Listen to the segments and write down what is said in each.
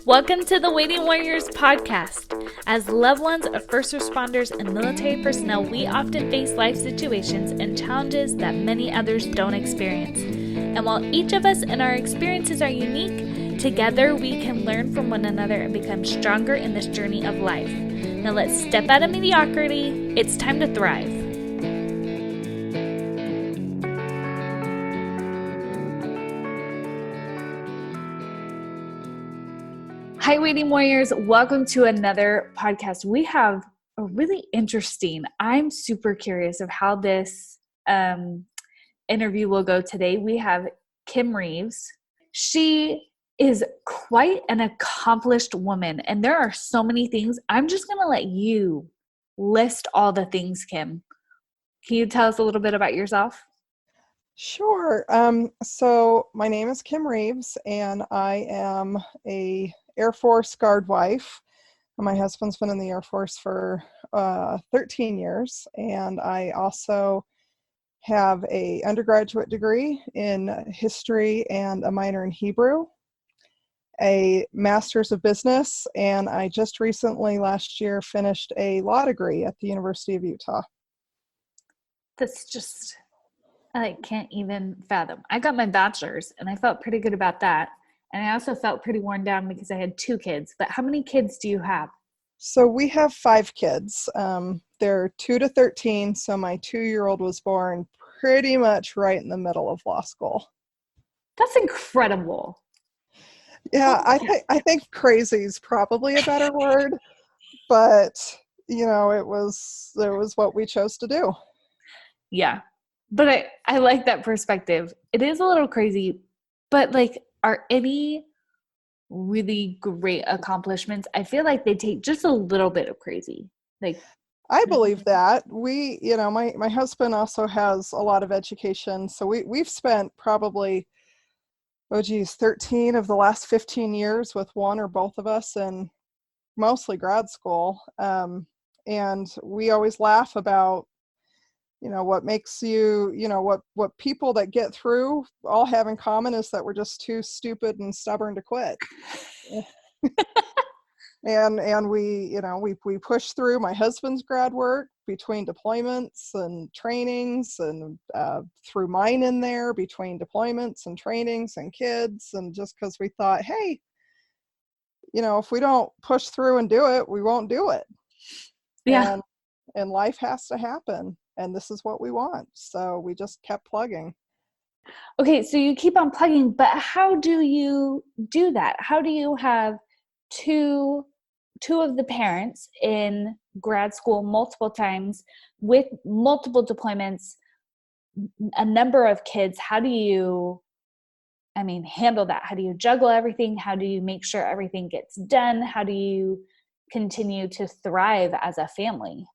Welcome to the Waiting Warriors podcast. As loved ones of first responders and military personnel, we often face life situations and challenges that many others don't experience. And while each of us and our experiences are unique, together we can learn from one another and become stronger in this journey of life. Now let's step out of mediocrity. It's time to thrive. Hi, Waiting Warriors. Welcome to another podcast. We have a really interesting, I'm super curious of how this interview will go today. We have Kim Reeves. She is quite an accomplished woman, and there are so many things. I'm just going to let you list all the things, Kim. Can you tell us a little bit about yourself? Sure. So my name is Kim Reeves, and I am a Air Force guard wife. My husband's been in the Air Force for 13 years, and I also have a undergraduate degree in history and a minor in Hebrew, a master's of business, and I just recently last year finished a law degree at the University of Utah. That's just, I can't even fathom. I got my bachelor's, and I felt pretty good about that. And I also felt pretty worn down because I had 2 kids. But how many kids do you have? So we have 5 kids. They're 2 to 13. So my 2-year-old was born pretty much right in the middle of law school. That's incredible. Yeah, I think crazy is probably a better word, but it was what we chose to do. Yeah. But I like that perspective. It is a little crazy, but like, are any really great accomplishments? I feel like they take just a little bit of crazy. Like, I believe that. My husband also has a lot of education. So we've spent probably 13 of the last 15 years with one or both of us in mostly grad school. And we always laugh about, what makes what people that get through all have in common is that we're just too stupid and stubborn to quit. and we push through. My husband's grad work between deployments and trainings, and through mine in there between deployments and trainings and kids, and just because we thought, hey, if we don't push through and do it, we won't do it. yeah. And life has to happen, and this is what we want, so we just kept plugging. Okay, so you keep on plugging, but how do you do that? How do you have two of the parents in grad school multiple times with multiple deployments, a number of kids? How do you, handle that? How do you juggle everything? How do you make sure everything gets done? How do you continue to thrive as a family?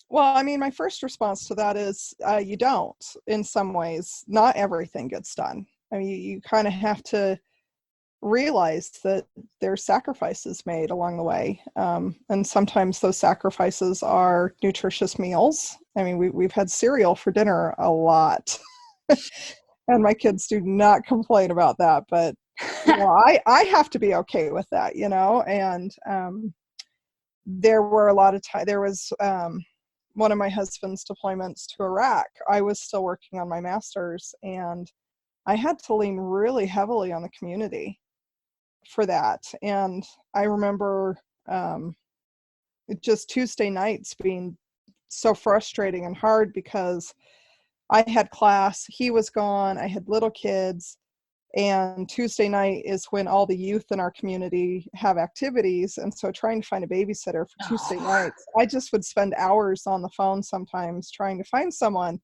Well, my first response to that is you don't. In some ways, not everything gets done. You kind of have to realize that there's sacrifices made along the way, and sometimes those sacrifices are nutritious meals. We've had cereal for dinner a lot. And my kids do not complain about that, but I have to be okay with that, and there were a lot of time. There was one of my husband's deployments to Iraq. I was still working on my master's, and I had to lean really heavily on the community for that. And I remember just Tuesday nights being so frustrating and hard because I had class, he was gone, I had little kids, and Tuesday night is when all the youth in our community have activities. And so trying to find a babysitter for Tuesday nights, I just would spend hours on the phone sometimes trying to find someone,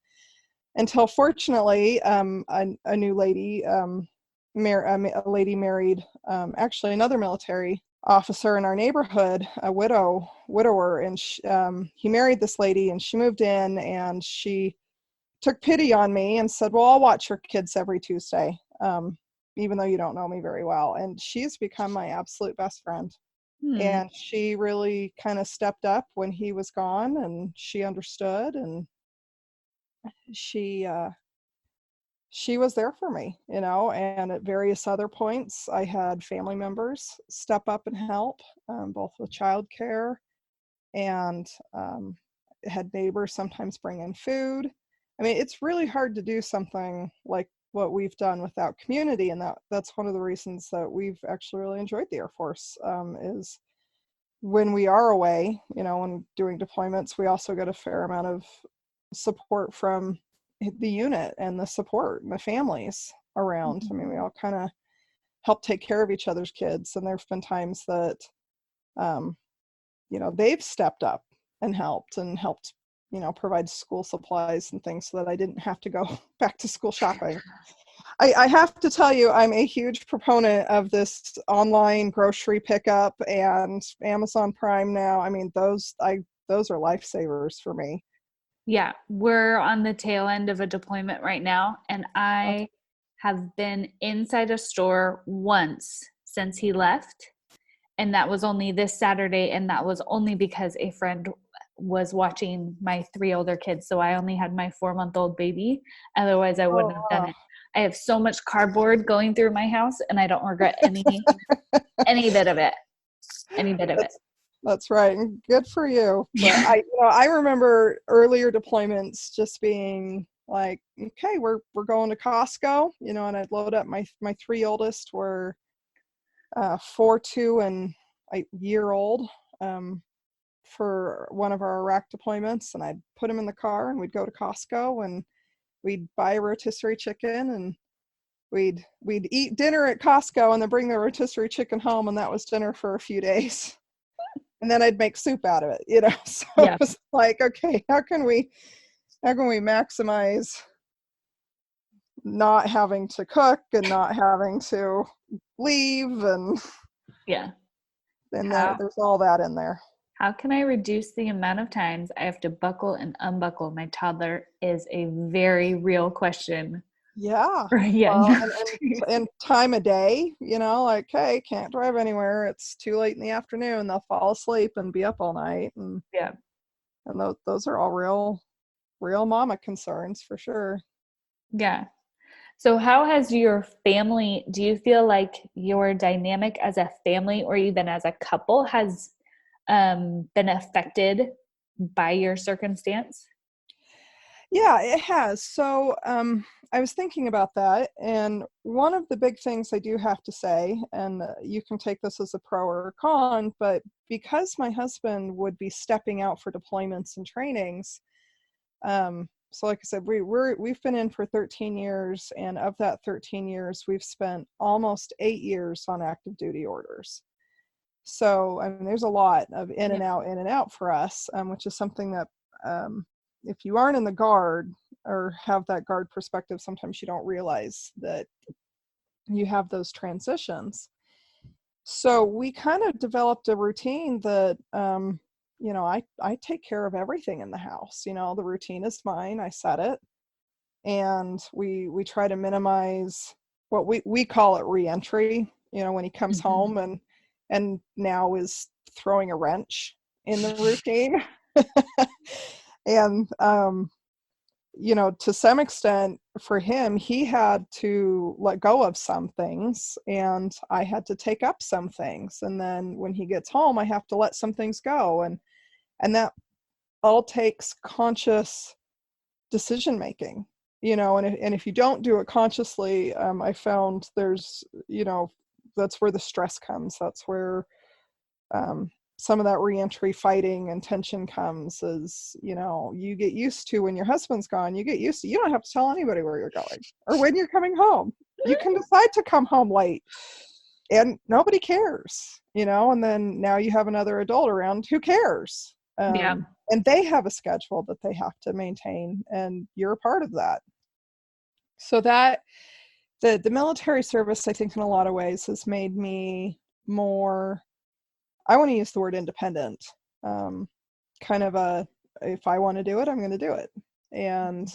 until fortunately a new lady, a lady married actually another military officer in our neighborhood, a widower, and he married this lady, and she moved in, and she took pity on me and said, well, I'll watch your kids every Tuesday, even though you don't know me very well. And she's become my absolute best friend. And she really kind of stepped up when he was gone, and she understood, and she she was there for me, and at various other points, I had family members step up and help, both with childcare and had neighbors sometimes bring in food. I mean, it's really hard to do something like what we've done without community, and that's one of the reasons that we've actually really enjoyed the Air Force, is when we are away, when doing deployments, we also get a fair amount of support from the unit and the support and the families around. I mean, we all kind of help take care of each other's kids, and there've been times that um, they've stepped up and helped provide school supplies and things so that I didn't have to go back to school shopping. I have to tell you, I'm a huge proponent of this online grocery pickup and Amazon Prime now. I mean, those are lifesavers for me. Yeah, we're on the tail end of a deployment right now, and I have been inside a store once since he left, and that was only this Saturday, and that was only because a friend was watching my 3 older kids, so I only had my 4-month-old baby. Otherwise, I wouldn't have done it. I have so much cardboard going through my house, and I don't regret any bit of it. Any bit of it. That's right. Good for you. But I remember earlier deployments just being like, okay, we're going to Costco, and I'd load up my 3 oldest were 4, 2, and a year old, for one of our Iraq deployments, and I'd put them in the car and we'd go to Costco and we'd buy a rotisserie chicken, and we'd eat dinner at Costco and then bring the rotisserie chicken home, and that was dinner for a few days. And then I'd make soup out of it, So Yeah. It was like, okay, how can we maximize not having to cook and not having to leave, and Yeah. and there's all that in there. How can I reduce the amount of times I have to buckle and unbuckle my toddler is a very real question. Yeah. Yeah. Well, and time of day, like, hey, can't drive anywhere. It's too late in the afternoon. They'll fall asleep and be up all night. And yeah. And those are all real mama concerns for sure. Yeah. So how has your family, do you feel like your dynamic as a family or even as a couple has been affected by your circumstance? Yeah, it has. So I was thinking about that, and one of the big things I do have to say, and you can take this as a pro or a con, but because my husband would be stepping out for deployments and trainings, so like I said, we've been in for 13 years, and of that 13 years, we've spent almost 8 years on active duty orders. So I mean, there's a lot of in and out for us, which is something that if you aren't in the Guard or have that Guard perspective, sometimes you don't realize that you have those transitions. So we kind of developed a routine that, I take care of everything in the house. The routine is mine. I set it, and we try to minimize what we call it reentry. When he comes home and now is throwing a wrench in the routine. And to some extent for him, he had to let go of some things, and I had to take up some things. And then when he gets home, I have to let some things go. And that all takes conscious decision making, and if you don't do it consciously, I found there's, that's where the stress comes. That's where some of that reentry fighting and tension comes, is, you get used to, when your husband's gone, you get used to, you don't have to tell anybody where you're going or when you're coming home. You can decide to come home late and nobody cares, and then now you have another adult around who cares. And they have a schedule that they have to maintain, and you're a part of that. So that the military service, I think, in a lot of ways has made me more, I want to use the word independent, kind of if I want to do it, I'm going to do it. And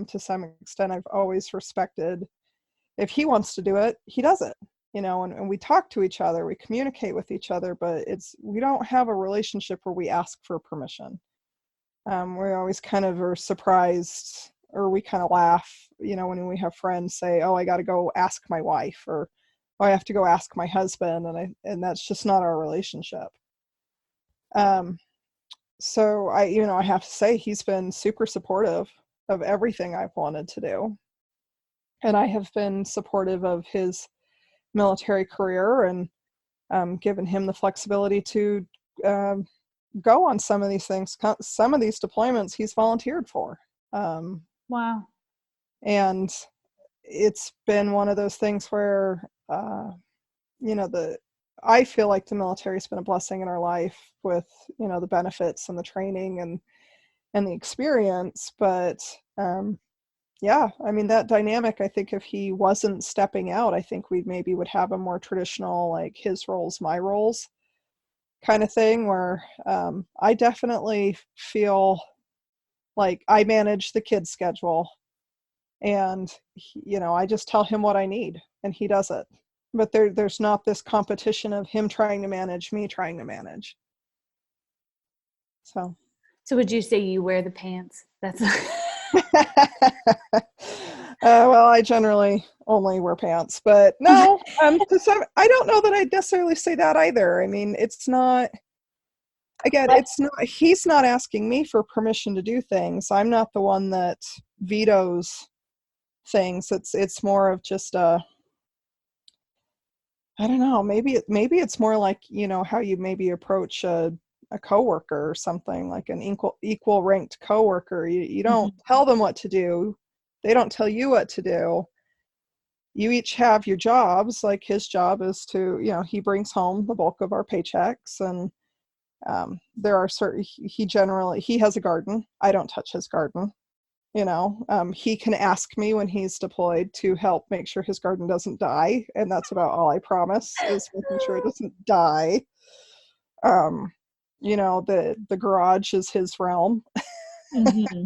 to some extent, I've always respected, if he wants to do it, he does it, and we talk to each other, we communicate with each other, but we don't have a relationship where we ask for permission. We always kind of are surprised or we kind of laugh, when we have friends say, oh, I got to go ask my wife, or oh, I have to go ask my husband. And that's just not our relationship. Um, so I have to say he's been super supportive of everything I've wanted to do. And I have been supportive of his military career, and given him the flexibility to um, go on some of these things. Some of these deployments he's volunteered for. Wow. And it's been one of those things where, I feel like the military's been a blessing in our life with, the benefits and the training and the experience. But yeah, I mean, that dynamic, I think if he wasn't stepping out, I think we maybe would have a more traditional, like his roles, my roles kind of thing, where I definitely feel like I manage the kids' schedule, and I just tell him what I need and he does it. But there's not this competition of him trying to manage, me trying to manage. So would you say you wear the pants? That's well, I generally only wear pants, but no, I don't know that I'd necessarily say that either. I mean, it's not, again, it's not, he's not asking me for permission to do things. I'm not the one that vetoes things. It's more of just I don't know, maybe it's more like, how you maybe approach a coworker or something, like an equal ranked coworker. You don't tell them what to do. They don't tell you what to do. You each have your jobs. Like his job is to, he brings home the bulk of our paychecks, and there are certain, he has a garden. I don't touch his garden. He can ask me when he's deployed to help make sure his garden doesn't die, and that's about all I promise, is making sure it doesn't die. The garage is his realm. mm-hmm.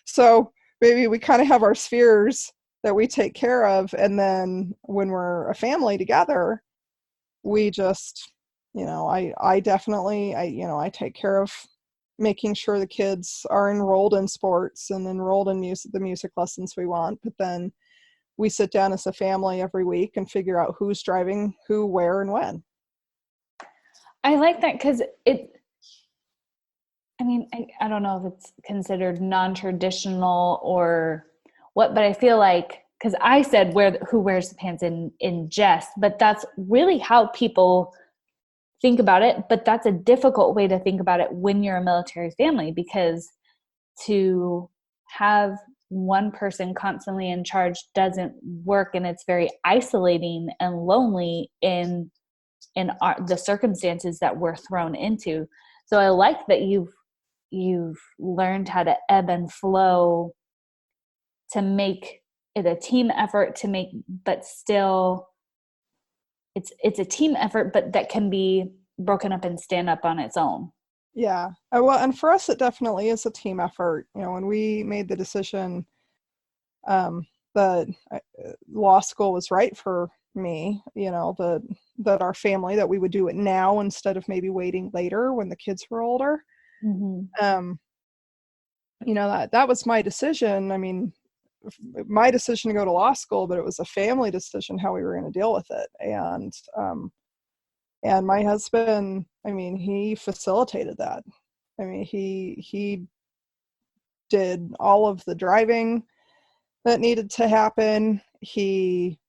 So maybe we kind of have our spheres that we take care of, and then when we're a family together, we just, I definitely, I take care of making sure the kids are enrolled in sports and enrolled in the music lessons we want. But then we sit down as a family every week and figure out who's driving who, where, and when. I like that, because I don't know if it's considered non-traditional or what, but I feel like, because I said who wears the pants in jest, but that's really how people think about it. But that's a difficult way to think about it when you're a military family, because to have one person constantly in charge doesn't work, and it's very isolating and lonely in the circumstances that we're thrown into. So I like that you've learned how to ebb and flow, to make it a team effort, but still it's a team effort, but that can be broken up and stand up on its own. Yeah. Well, and for us, it definitely is a team effort. When we made the decision that law school was right for me, that our family, that we would do it now instead of maybe waiting later when the kids were older. Um, that was my decision. I mean, my decision to go to law school, but it was a family decision how we were going to deal with it. And my husband, I mean, he facilitated that. I mean, he did all of the driving that needed to happen. He,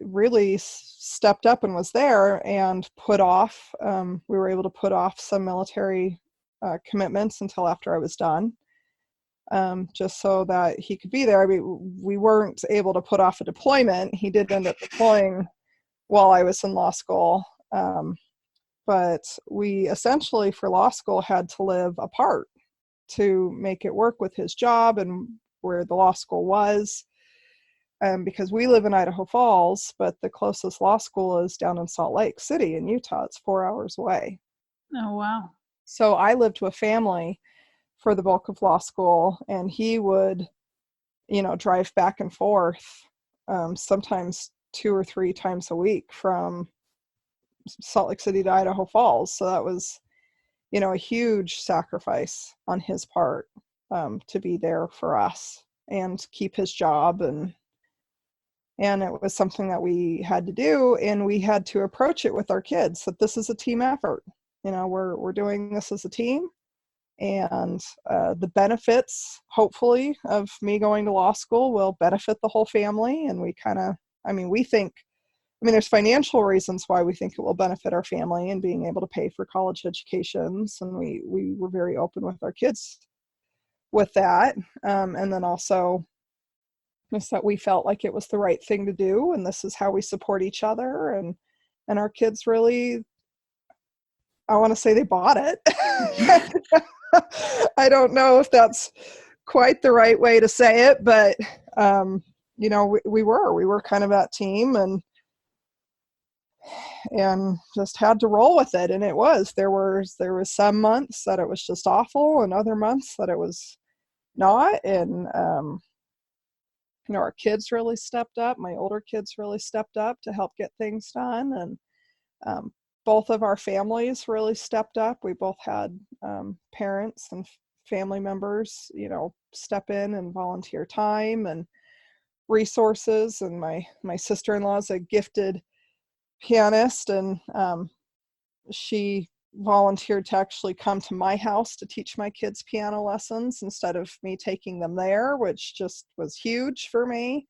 really stepped up and was there, and we were able to put off some military commitments until after I was done, just so that he could be there. I mean, we weren't able to put off a deployment. He did end up deploying while I was in law school. But we essentially, for law school, had to live apart to make it work with his job and where the law school was. Because we live in Idaho Falls, but the closest law school is down in Salt Lake City in Utah. It's 4 hours away. Oh, wow. So I lived with family for the bulk of law school, and he would, drive back and forth, sometimes 2 or 3 times a week from Salt Lake City to Idaho Falls. So that was, a huge sacrifice on his part. to be there for us and keep his job. And it was something that we had to do, and we had to approach it with our kids that this is a team effort. We're doing this as a team, and the benefits, hopefully, of me going to law school will benefit the whole family. And we kind of, we think, there's financial reasons why we think it will benefit our family and being able to pay for college educations. And we were very open with our kids with that. And then also just that we felt like it was the right thing to do. And this is how we support each other. And our kids really, I want to say they bought it. I don't know if that's quite the right way to say it, but, we were kind of that team, and just had to roll with it. And there was some months that it was just awful, and other months that it was not. And, our kids really stepped up. My older kids really stepped up to help get things done. And, both of our families really stepped up. We both had parents and family members, step in and volunteer time and resources. And my sister-in-law is a gifted pianist, and she volunteered to actually come to my house to teach my kids piano lessons instead of me taking them there, which just was huge for me.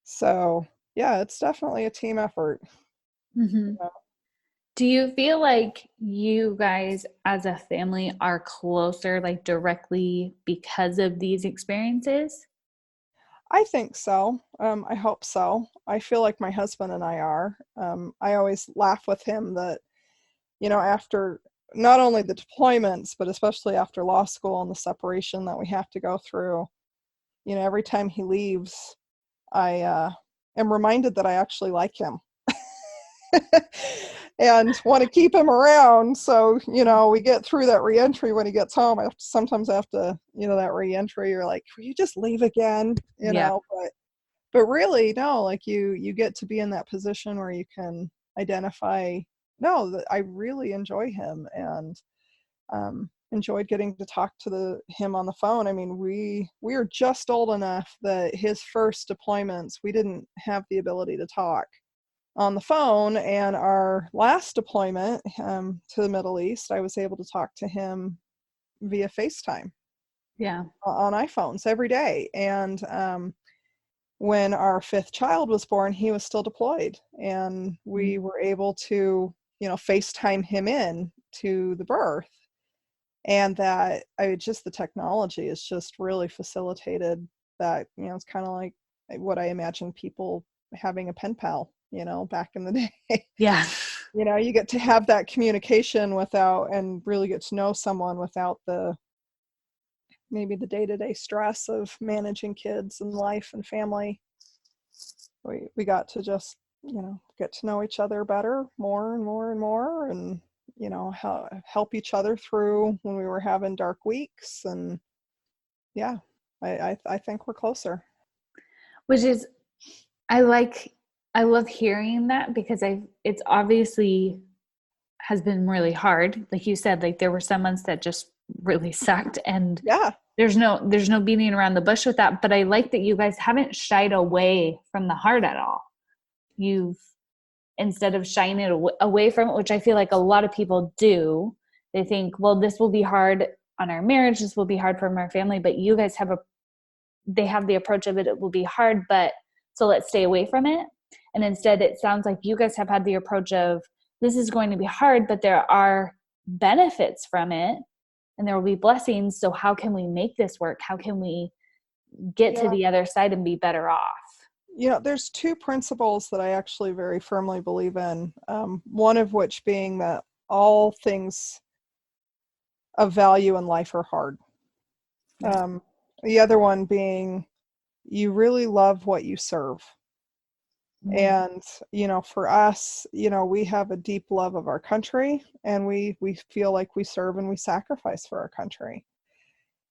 So yeah, it's definitely a team effort. Mm-hmm. Do you feel like you guys as a family are closer, like directly because of these experiences? I think so. I hope so. I feel like my husband and I are. I always laugh with him that, after not only the deployments, but especially after law school and the separation that we have to go through, every time he leaves, I am reminded that I actually like him. And want to keep him around. So, we get through that reentry when he gets home. Sometimes after, that reentry, you're like, will you just leave again? Yeah. But really, no, like you get to be in that position where you can identify, no, that I really enjoy him, and enjoyed getting to talk to him on the phone. We are just old enough that his first deployments, we didn't have the ability to talk on the phone. And our last deployment to the Middle East, I was able to talk to him via FaceTime. Yeah. On iPhones every day. And when our fifth child was born, he was still deployed, and we were able to, FaceTime him in to the birth. And that the technology has just really facilitated that. It's kind of like what I imagine people having a pen pal, back in the day. Yeah. You get to have that communication without, and really get to know someone without maybe the day-to-day stress of managing kids and life and family. We got to just, get to know each other better, more and more and more, and, help each other through when we were having dark weeks. And yeah, I think we're closer. Which is, I love hearing that, because it's obviously has been really hard. Like you said, like there were some months that just really sucked, and Yeah. there's no beating around the bush with that. But I like that you guys haven't shied away from the hard at all. You've, instead of shying it away from it, which I feel like a lot of people do, they think, well, this will be hard on our marriage, this will be hard from our family. But you guys they have the approach of it will be hard, but so let's stay away from it. And instead, it sounds like you guys have had the approach of, this is going to be hard, but there are benefits from it, and there will be blessings. So how can we make this work? How can we get to the other side and be better off? There's two principles that I actually very firmly believe in. One of which being that all things of value in life are hard. The other one being, you really love what you serve. And, for us, we have a deep love of our country, and we feel like we serve and we sacrifice for our country.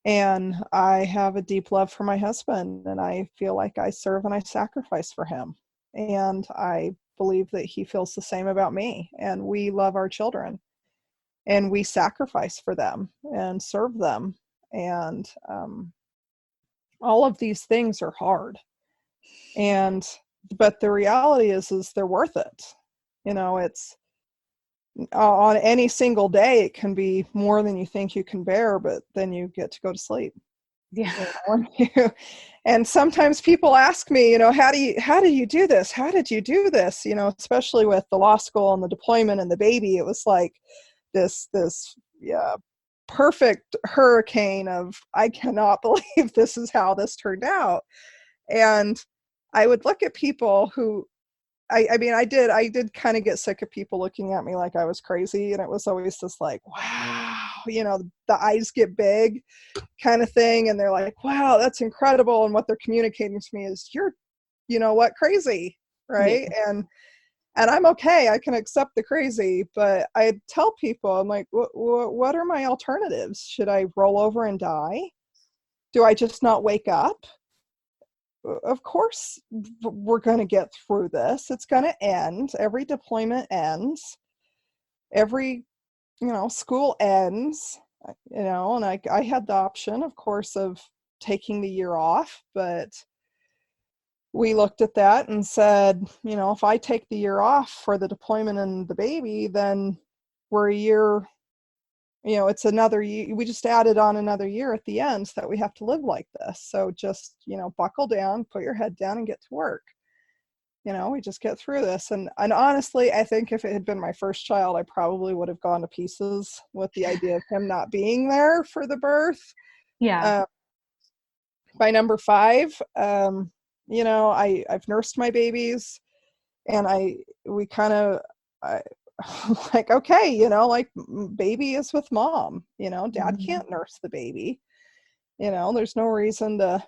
And I have a deep love for my husband, and I feel like I serve and I sacrifice for him. And I believe that he feels the same about me. And we love our children, and we sacrifice for them and serve them. And all of these things are hard. And but the reality is they're worth it. It's on any single day, it can be more than you think you can bear, but then you get to go to sleep. Yeah. And sometimes people ask me, how do you do this? How did you do this? Especially with the law school and the deployment and the baby, it was like this yeah, perfect hurricane of, I cannot believe this is how this turned out. And I would look at people who, I mean, I did kind of get sick of people looking at me like I was crazy. And it was always this like, wow, the eyes get big kind of thing. And they're like, wow, that's incredible. And what they're communicating to me is, you're, crazy. Yeah. Right. And I'm okay. I can accept the crazy, but I tell people, I'm like, what are my alternatives? Should I roll over and die? Do I just not wake up? Of course we're going to get through this. It's going to end. Every deployment ends. Every, school ends, and I had the option, of course, of taking the year off, but we looked at that and said, if I take the year off for the deployment and the baby, then we're a year, it's another year. We just added on another year at the end so that we have to live like this. So just, buckle down, put your head down and get to work. We just get through this. And honestly, I think if it had been my first child, I probably would have gone to pieces with the idea of him not being there for the birth. Yeah. By number 5, I've nursed my babies, and we kind of, like, okay, like, baby is with mom, dad can't nurse the baby, there's no reason to,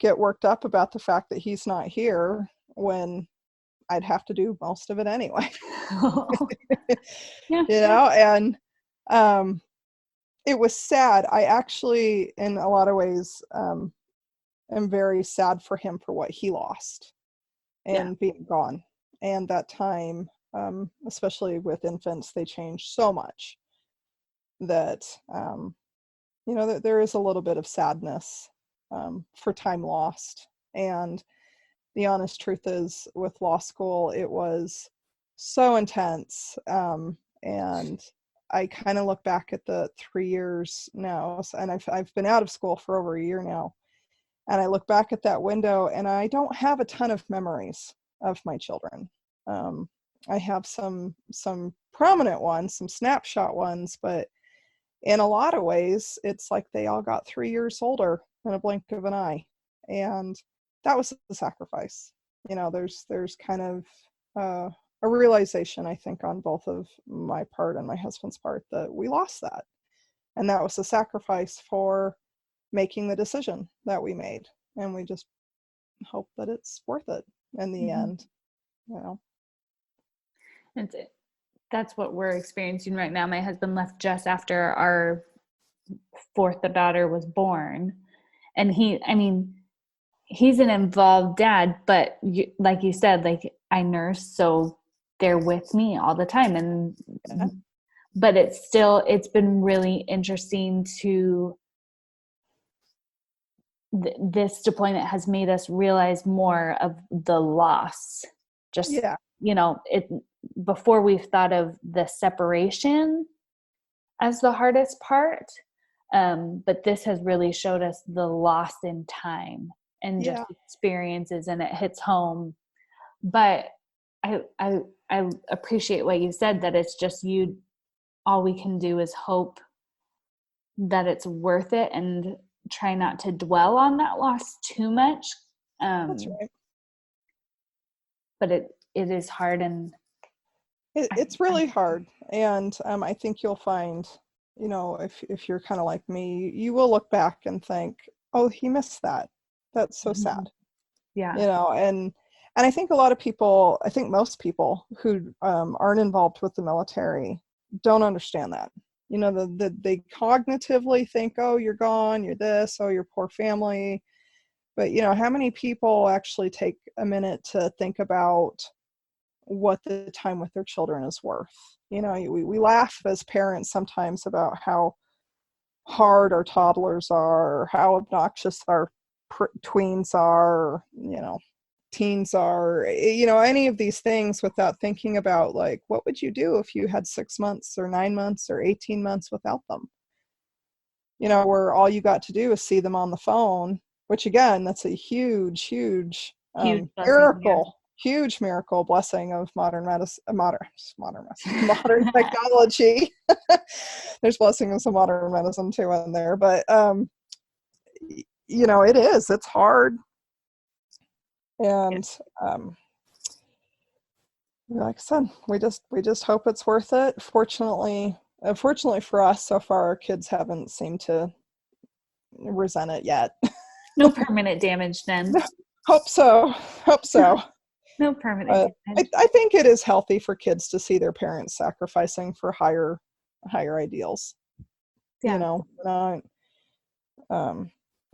get worked up about the fact that he's not here when I'd have to do most of it anyway. Yeah. And it was sad. I actually, in a lot of ways, am very sad for him for what he lost and being gone. And that time, especially with infants, they change so much that, that there is a little bit of sadness for time lost. And the honest truth is, with law school, it was so intense. And I kind of look back at the 3 years now, and I've been out of school for over a year now. And I look back at that window, and I don't have a ton of memories of my children. I have some prominent ones, some snapshot ones, but in a lot of ways, it's like they all got 3 years older in a blink of an eye. And that was the sacrifice. There's kind of a realization, I think, on both of my part and my husband's part, that we lost that. And that was the sacrifice for making the decision that we made. And we just hope that it's worth it in the end. It's, that's what we're experiencing right now. My husband left just after our 4th daughter was born. And he's an involved dad, but like you said, like, I nurse, so they're with me all the time. And but it's been really interesting to, this deployment has made us realize more of the loss. Just, it, before we've thought of the separation as the hardest part, but this has really showed us the loss in time and just experiences, and it hits home. But I appreciate what you said, that it's just all we can do is hope that it's worth it and try not to dwell on that loss too much. That's right. But it is hard, and it's really hard. And I think you'll find, if you're kind of like me, you will look back and think, oh, he missed that. That's so sad. Yeah. And I think a lot of people, I think most people who aren't involved with the military don't understand that. They cognitively think, oh, you're gone, you're this, oh, your poor family. But, how many people actually take a minute to think about what the time with their children is worth? We laugh as parents sometimes about how hard our toddlers are, or how obnoxious our tweens are, teens are, any of these things, without thinking about, like, what would you do if you had 6 months or 9 months or 18 months without them? Where all you got to do is see them on the phone, which again, that's a huge, huge Huge blessing. Yeah. miracle, huge miracle, blessing of modern medicine, modern technology. There's blessings of modern medicine too in there, but it's hard. And like I said, we just hope it's worth it. Fortunately for us, so far our kids haven't seemed to resent it yet. No permanent damage then. Hope so. No permanent damage. I think it is healthy for kids to see their parents sacrificing for higher ideals. Yeah.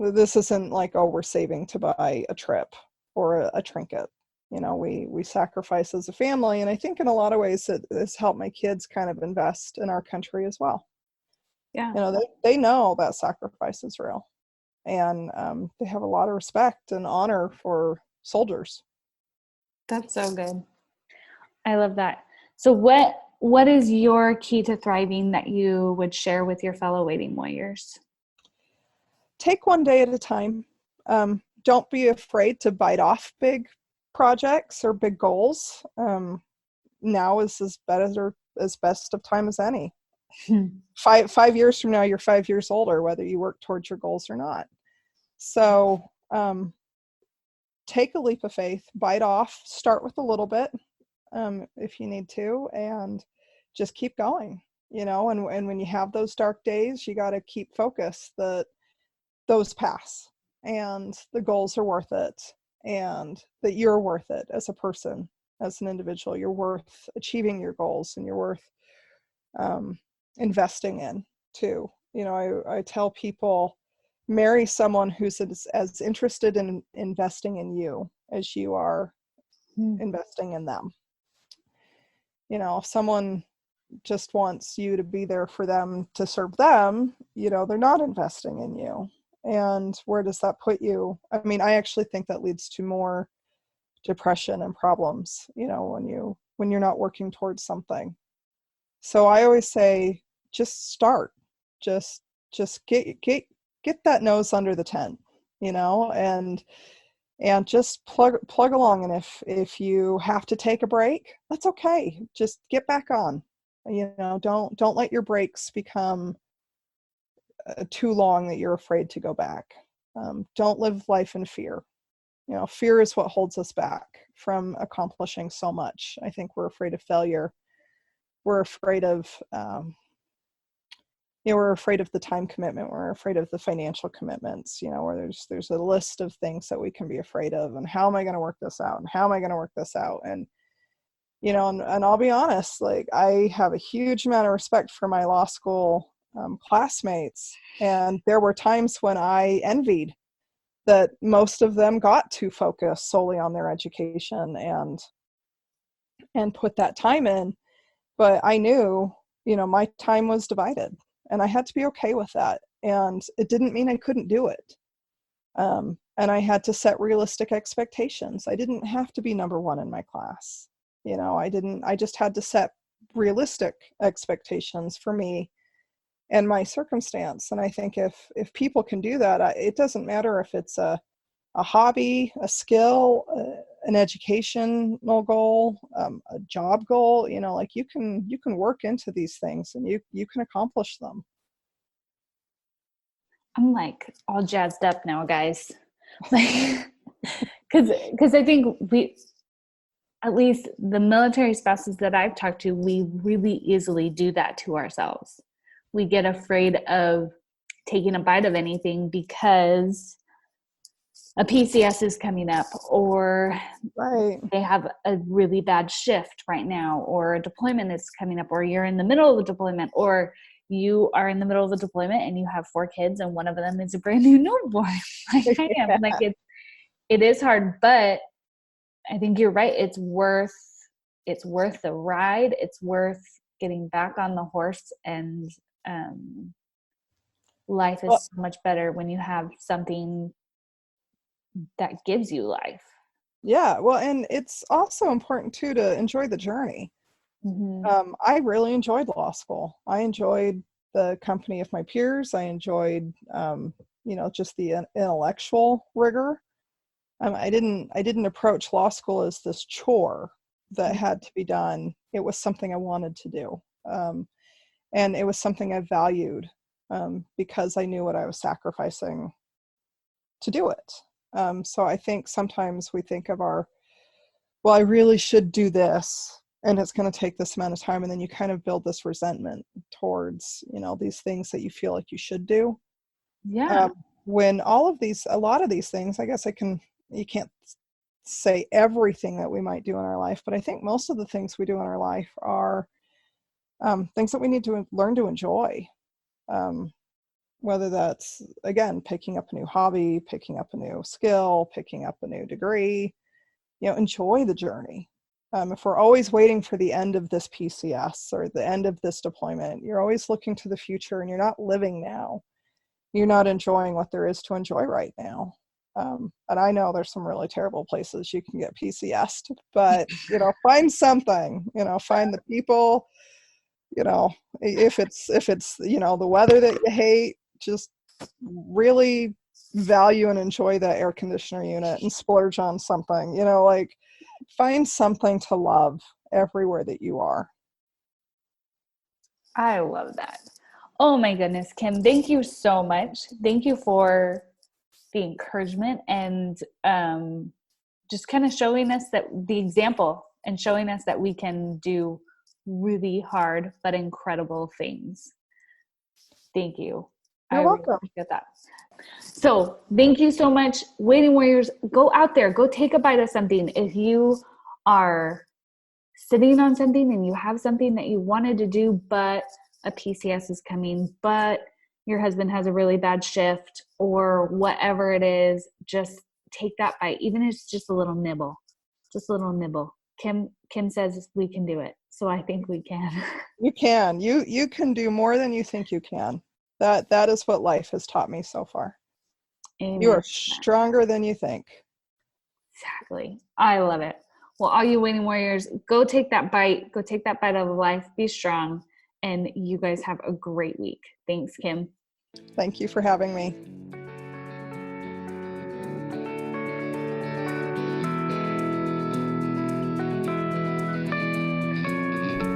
This isn't like, oh, we're saving to buy a trip or a trinket. We sacrifice as a family, and I think in a lot of ways it has helped my kids kind of invest in our country as well. Yeah. They know that sacrifice is real, and they have a lot of respect and honor for soldiers. That's so good. I love that. So what is your key to thriving that you would share with your fellow waiting warriors? Take one day at a time. Don't be afraid to bite off big projects or big goals. Now is as best of time as any. 5 years from now, you're 5 years older, whether you work towards your goals or not. So take a leap of faith, bite off, start with a little bit if you need to, and just keep going. And when you have those dark days, you got to keep focused that those pass and the goals are worth it, and that you're worth it as a person, as an individual. You're worth achieving your goals, and you're worth investing in too. I tell people, marry someone who's as interested in investing in you as you are investing in them. If someone just wants you to be there for them to serve them, they're not investing in you. And where does that put you? I mean, I actually think that leads to more depression and problems, when you're not working towards something. So I always say, just start, just get that nose under the tent, and just plug along. And if you have to take a break, that's okay. Just get back on. Don't let your breaks become too long that you're afraid to go back. Don't live life in fear. Fear is what holds us back from accomplishing so much. I think we're afraid of failure. We're afraid of we're afraid of the time commitment. We're afraid of the financial commitments, where there's a list of things that we can be afraid of. And how am I going to work this out? And how am I going to work this out? And, and I'll be honest, like, I have a huge amount of respect for my law school classmates. And there were times when I envied that most of them got to focus solely on their education and put that time in. But I knew, my time was divided, and I had to be okay with that. And it didn't mean I couldn't do it. And I had to set realistic expectations. I didn't have to be number one in my class. I just had to set realistic expectations for me and my circumstance. And I think if people can do that, it doesn't matter if it's a hobby, a skill, an educational goal, a job goal, like you can work into these things, and you can accomplish them. I'm like all jazzed up now, guys. Like, because I think at least the military spouses that I've talked to, we really easily do that to ourselves. We get afraid of taking a bite of anything because a PCS is coming up, or right. They have a really bad shift right now, or a deployment is coming up, or you're in the middle of the deployment, or you are in the middle of the deployment and you have 4 kids and one of them is a brand new newborn. Like I am. Like it is hard, but I think you're right. It's worth the ride. It's worth getting back on the horse and life Well, is so much better when you have something that gives you life. yeah, well, and it's also important too to enjoy the journey. Mm-hmm. I really enjoyed law school. I enjoyed the company of my peers. I enjoyed, just the intellectual rigor. I didn't approach law school as this chore that had to be done. It was something I wanted to do, and it was something I valued, because I knew what I was sacrificing to do it. So I think sometimes we think of well, I really should do this, and it's going to take this amount of time, and then you kind of build this resentment towards, these things that you feel like you should do. Yeah. Um, when a lot of these things, I guess you can't say everything that we might do in our life, but I think most of the things we do in our life are things that we need to learn to enjoy. Whether that's, again, picking up a new hobby, picking up a new skill, picking up a new degree, enjoy the journey. If we're always waiting for the end of this PCS or the end of this deployment, you're always looking to the future and you're not living now. You're not enjoying what there is to enjoy right now. And I know there's some really terrible places you can get PCS'd, but, find something, find the people, if it's, the weather that you hate, just really value and enjoy that air conditioner unit and splurge on something, like find something to love everywhere that you are. I love that. Oh my goodness, Kim, thank you so much. Thank you for the encouragement and just kind of showing us that the example and showing us that we can do really hard but incredible things. Thank you. I You're really welcome. appreciate that. So thank you so much. Waiting Warriors, go out there, go take a bite of something. If you are sitting on something and you have something that you wanted to do, but a PCS is coming, but your husband has a really bad shift or whatever it is, just take that bite. Even if it's just a little nibble, just a little nibble. Kim says we can do it. So I think we can. You can. You can do more than you think you can. That is what life has taught me so far. You Amen. are stronger than you think. Exactly. I love it. Well, all you Waiting Warriors, go take that bite. Go take that bite of life. Be strong. And you guys have a great week. Thanks, Kim. Thank you for having me.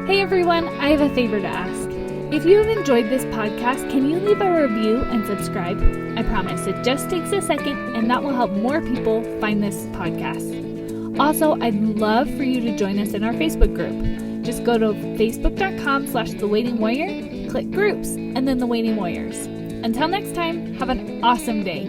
Hey everyone, I have a favor to ask. If you have enjoyed this podcast, can you leave a review and subscribe? I promise it just takes a second and that will help more people find this podcast. Also, I'd love for you to join us in our Facebook group. Just go to facebook.com/thewaitingwarrior, click groups, and then The Waiting Warriors. Until next time, have an awesome day.